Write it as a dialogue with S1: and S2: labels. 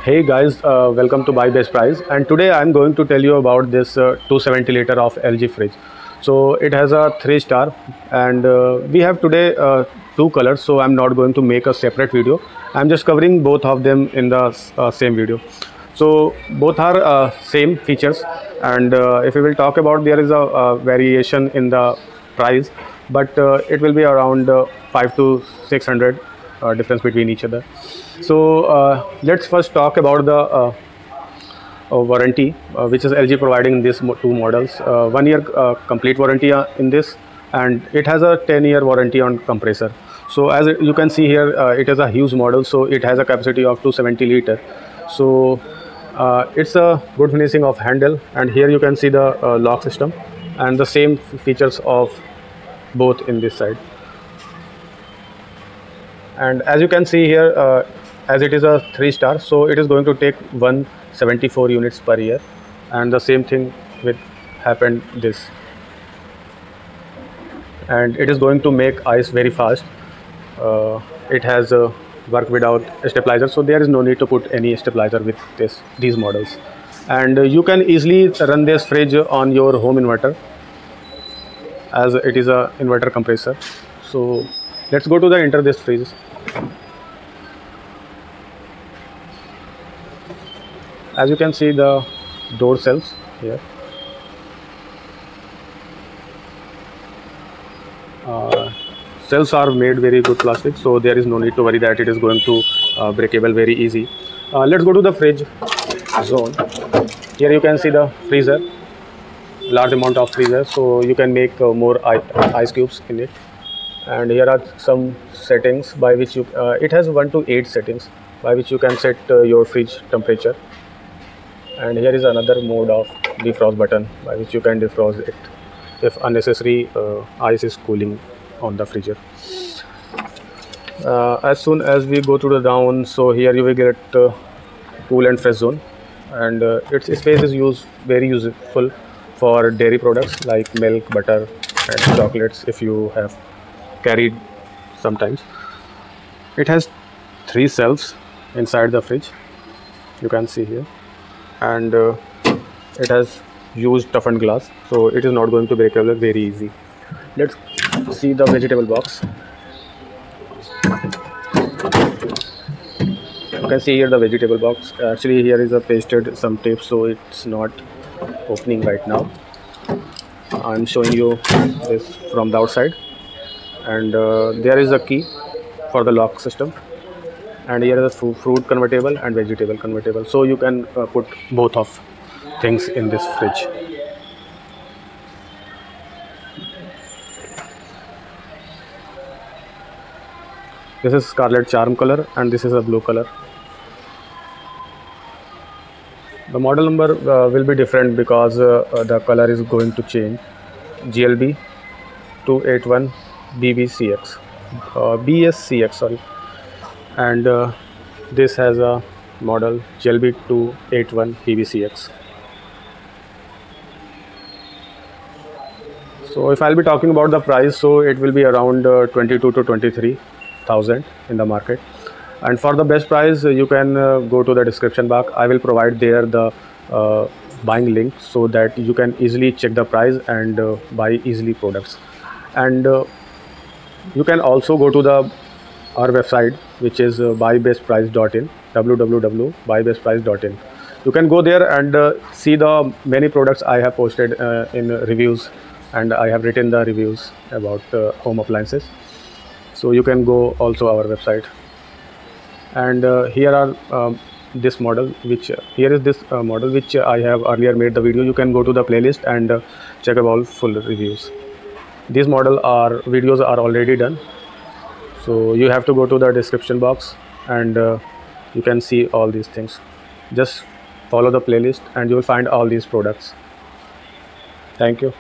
S1: Hey guys, welcome to Buy Best Price, and today I'm going to tell you about this 270 liter of LG fridge. So it has a 3-star, and we have today two colors, so I'm not going to make a separate video. I'm just covering both of them in the same video. So both are same features, and if we will talk about, there is a variation in the price, but it will be around 5 to 600 difference between each other. So let's first talk about the warranty, which is LG providing these two models. 1 year complete warranty in this, and it has a 10-year warranty on compressor. So as you can see here, it is a huge model, so it has a capacity of 270 liter. So it's a good finishing of handle, and here you can see the lock system and the same features of both in this side. And as you can see here, as it is a 3-star, so it is going to take 174 units per year, and the same thing with happened this, and it is going to make ice very fast. It has work without stabilizer, so there is no need to put any stabilizer with these models. And you can easily run this fridge on your home inverter, as it is a inverter compressor. So let's go to the enter this fridge. As you can see, the door cells here. Cells are made very good plastic, so there is no need to worry that it is going to breakable very easy. Let's go to the fridge zone. Here you can see the freezer, large amount of freezer, so you can make more ice cubes in it. And here are some settings by which you it has 1 to 8 settings by which you can set your fridge temperature. And here is another mode of defrost button by which you can defrost it if unnecessary ice is cooling on the freezer. As soon as we go to the down, so here you will get cool and fresh zone, and its space is very useful for dairy products like milk, butter and chocolates if you have carried sometimes. It has 3 shelves inside the fridge, you can see here, and it has used toughened glass, so it is not going to break very easy. Let's see the vegetable box. You can see here the vegetable box. Actually here is a pasted some tape, so it's not opening right now. I'm showing you this from the outside, and there is a key for the lock system, and here is a fruit convertible and vegetable convertible, so you can put both of things in this fridge. This is Scarlet Charm color, and this is a blue color. The model number will be different because the color is going to change. GLB 281 BBCX, BSCX, sorry. And this has a model GLB 281 BBCX. So if I'll be talking about the price, so it will be around 22 to 23,000 in the market. And for the best price, you can go to the description box. I will provide there the buying link, so that you can easily check the price and buy easily products. And you can also go to our website, which is buybestprice.in, www.buybestprice.in. You can go there and see the many products I have posted in reviews, and I have written the reviews about home appliances. So you can go also our website. And here are this model, which here is this model which I have earlier made the video. You can go to the playlist and check about full reviews. These videos are already done, so you have to go to the description box, and you can see all these things. Just follow the playlist and you will find all these products. Thank you.